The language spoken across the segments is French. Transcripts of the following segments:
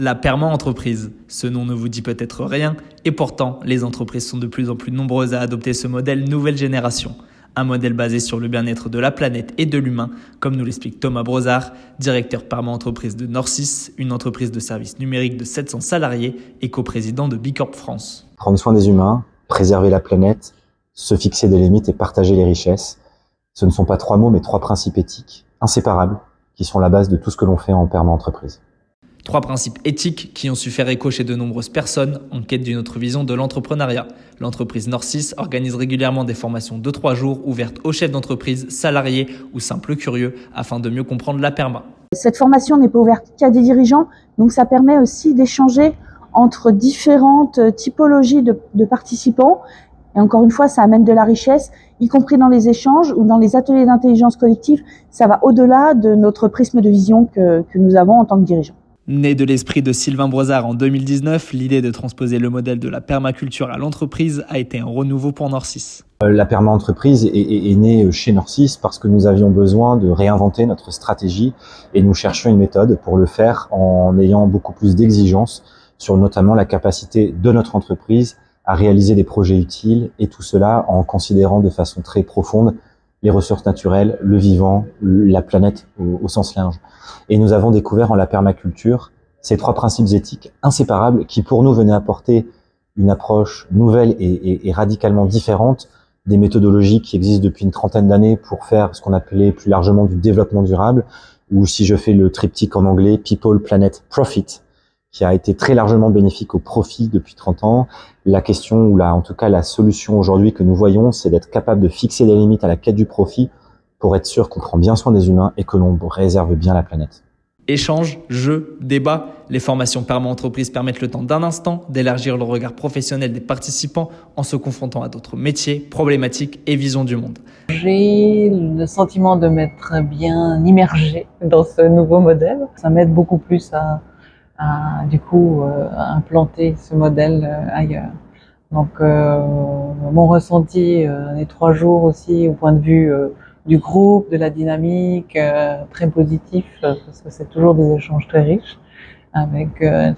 La perma-entreprise, ce nom ne vous dit peut-être rien, et pourtant, les entreprises sont de plus en plus nombreuses à adopter ce modèle nouvelle génération. Un modèle basé sur le bien-être de la planète et de l'humain, comme nous l'explique Thomas Brozard, directeur perma-entreprise de Norcis, une entreprise de services numériques de 700 salariés et coprésident de Bicorp France. Prendre soin des humains, préserver la planète, se fixer des limites et partager les richesses, ce ne sont pas 3 mots mais 3 principes éthiques inséparables qui sont la base de tout ce que l'on fait en perma-entreprise. 3 principes éthiques qui ont su faire écho chez de nombreuses personnes en quête d'une autre vision de l'entrepreneuriat. L'entreprise Norcis organise régulièrement des formations de 3 jours ouvertes aux chefs d'entreprise, salariés ou simples curieux afin de mieux comprendre la perma. Cette formation n'est pas ouverte qu'à des dirigeants, donc ça permet aussi d'échanger entre différentes typologies de participants. Et encore une fois, ça amène de la richesse, y compris dans les échanges ou dans les ateliers d'intelligence collective. Ça va au-delà de notre prisme de vision que nous avons en tant que dirigeants. Né de l'esprit de Sylvain Brozard en 2019, l'idée de transposer le modèle de la permaculture à l'entreprise a été un renouveau pour Norcis. La perma-entreprise est née chez Norcis parce que nous avions besoin de réinventer notre stratégie et nous cherchions une méthode pour le faire en ayant beaucoup plus d'exigences sur notamment la capacité de notre entreprise à réaliser des projets utiles et tout cela en considérant de façon très profonde les ressources naturelles, le vivant, la planète au sens large. Et nous avons découvert en la permaculture ces 3 principes éthiques inséparables qui pour nous venaient apporter une approche nouvelle et radicalement différente des méthodologies qui existent depuis une trentaine d'années pour faire ce qu'on appelait plus largement du développement durable, ou si je fais le triptyque en anglais, People, Planet, Profit, qui a été très largement bénéfique au profit depuis 30 ans. La question, ou en tout cas la solution aujourd'hui que nous voyons, c'est d'être capable de fixer des limites à la quête du profit pour être sûr qu'on prend bien soin des humains et que l'on réserve bien la planète. Échanges, jeux, débats, les formations perma-entreprise permettent le temps d'un instant d'élargir le regard professionnel des participants en se confrontant à d'autres métiers, problématiques et visions du monde. J'ai le sentiment de m'être bien immergée dans ce nouveau modèle. Ça m'aide beaucoup plus à implanter ce modèle ailleurs. Donc mon ressenti les 3 jours aussi au point de vue du groupe, de la dynamique, très positif parce que c'est toujours des échanges très riches avec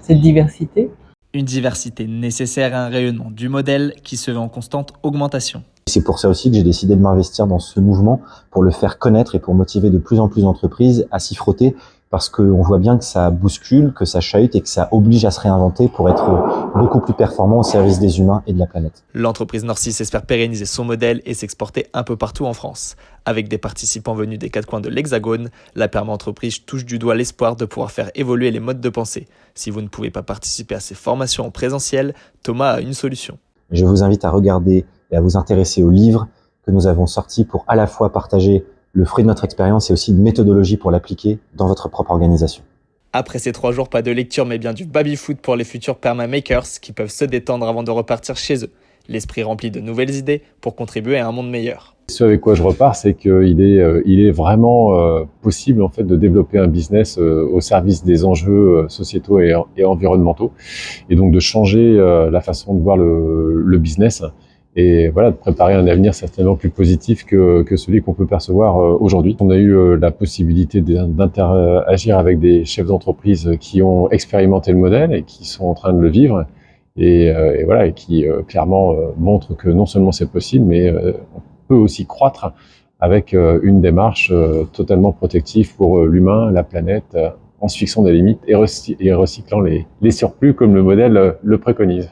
cette diversité. Une diversité nécessaire à un rayonnement du modèle qui se veut en constante augmentation. C'est pour ça aussi que j'ai décidé de m'investir dans ce mouvement pour le faire connaître et pour motiver de plus en plus d'entreprises à s'y frotter parce qu'on voit bien que ça bouscule, que ça chahute et que ça oblige à se réinventer pour être beaucoup plus performant au service des humains et de la planète. L'entreprise Norcis espère pérenniser son modèle et s'exporter un peu partout en France. Avec des participants venus des 4 coins de l'Hexagone, la perma-entreprise touche du doigt l'espoir de pouvoir faire évoluer les modes de pensée. Si vous ne pouvez pas participer à ces formations en présentiel, Thomas a une solution. Je vous invite à regarder et à vous intéresser aux livres que nous avons sortis pour à la fois partager le fruit de notre expérience et aussi une méthodologie pour l'appliquer dans votre propre organisation. Après ces 3 jours, pas de lecture mais bien du baby-foot pour les futurs perma-makers qui peuvent se détendre avant de repartir chez eux. L'esprit rempli de nouvelles idées pour contribuer à un monde meilleur. Ce avec quoi je repars, c'est qu'il est vraiment possible en fait de développer un business au service des enjeux sociétaux et environnementaux, et donc de changer la façon de voir le business. Et voilà, de préparer un avenir certainement plus positif que celui qu'on peut percevoir aujourd'hui. On a eu la possibilité d'interagir avec des chefs d'entreprise qui ont expérimenté le modèle et qui sont en train de le vivre et voilà, et qui clairement montrent que non seulement c'est possible, mais on peut aussi croître avec une démarche totalement protective pour l'humain, la planète, en se fixant des limites et recyclant les surplus comme le modèle le préconise.